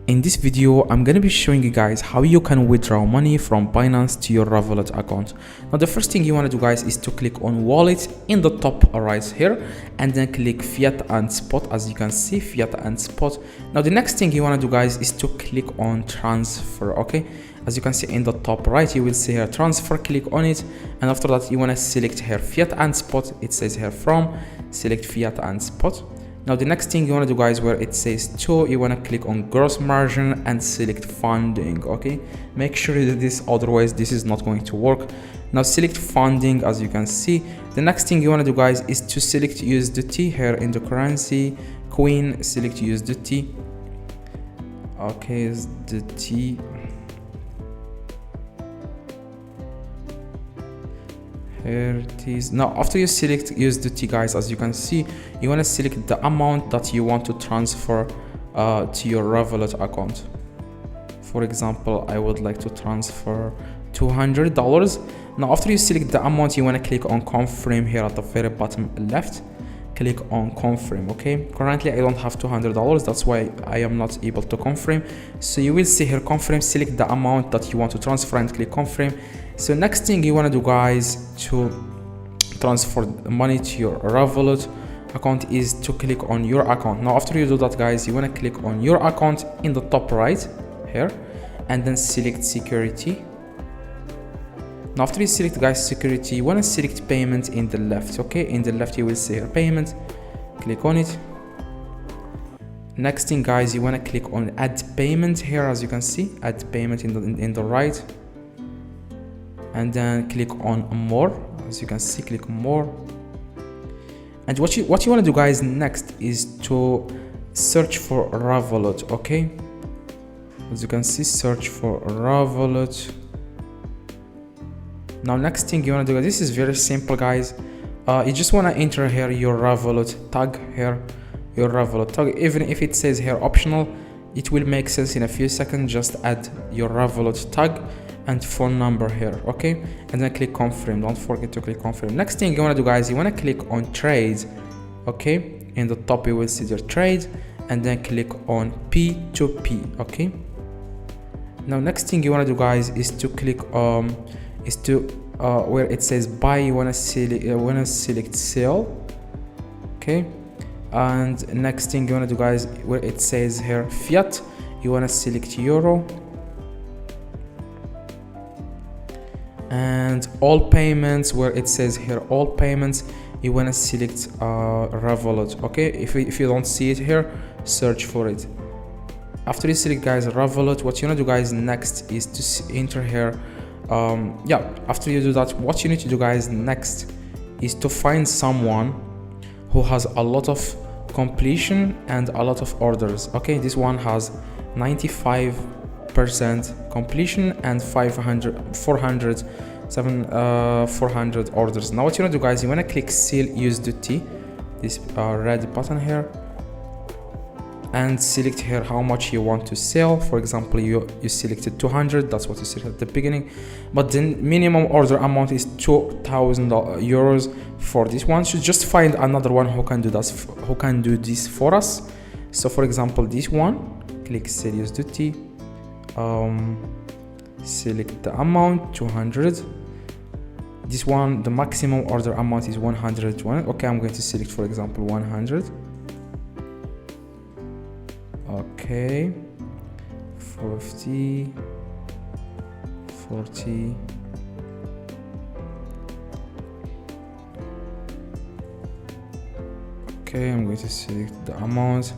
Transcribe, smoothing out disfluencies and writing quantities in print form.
In this video, I'm going to be showing you guys how you can withdraw money from Binance to your Revolut account. Now, the first thing you want to do, guys, is to click on wallet in the top right here, and then click fiat and spot. As you can see, fiat and spot. Now, the next thing you want to do, guys, is to click on transfer. Okay, as you can see in the top right, you will see here transfer. Click on it, and after that, you want to select here fiat and spot. It says here from, select fiat and spot. Now the next thing you want to do, guys, where it says to, you want to click on gross margin and select funding. Okay, make sure you do this, otherwise this is not going to work. Now select funding. As you can see, the next thing you want to do, guys, is to select USDT here in the currency queen. Select USDT. Okay, USDT. Here it is. Now after you select USDT, guys, as you can see, you want to select the amount that you want to transfer to your Revolut account. For example, I would like to transfer $200. Now after you select the amount, you want to click on confirm here at the very bottom left. Click on confirm. Okay, currently I don't have $200, that's why I am not able to confirm. So you will see here confirm, select the amount that you want to transfer and click confirm. So next thing you want to do, guys, to transfer money to your Revolut account is to click on your account. Now after you do that, guys, you want to click on your account in the top right here, and then select security. Now after you select, guys, security, you want to select payment in the left. Okay, in the left you will see here payment. Click on it. Next thing, guys, you want to click on add payment here. As you can see, add payment in the right, and then click on more. As you can see, click more. And what you want to do, guys, next is to search for Revolut. Okay, as you can see, search for Revolut. Now next thing you want to do, this is very simple, guys. You just want to enter here your Revolut tag here, your Revolut tag. Even if it says here optional, it will make sense in a few seconds. Just add your Revolut tag and phone number here. Okay, and then click confirm. Don't forget to click confirm. Next thing you want to do, guys, you want to click on trade. Okay, in the top you will see your trade, and then click on P2P. Okay, now next thing you want to do, guys, is to click where it says buy, you want to select sell. Okay, and next thing you want to do, guys, where it says here fiat, you want to select euro. And all payments, where it says here all payments, you want to select Revolut. Okay, if you don't see it here, search for it. After you select, guys, Revolut, what you want to do, guys, next is to enter here. After you do that, what you need to do, guys, next is to find someone who has a lot of completion and a lot of orders. Okay, this one has 95% completion and 400 orders. Now what you want to do, guys, you want to click sell USDT, this red button here, and select here how much you want to sell. For example, you selected 200, that's what you selected at the beginning, but the minimum order amount is 2,000 euros for this one. So just find another one who can do this for us. So for example, this one, click sell USDT, select the amount 200. This one, the maximum order amount is 101. Okay, I'm going to select, for example, 100. Okay, 50, 40. Okay, I'm going to select the amount.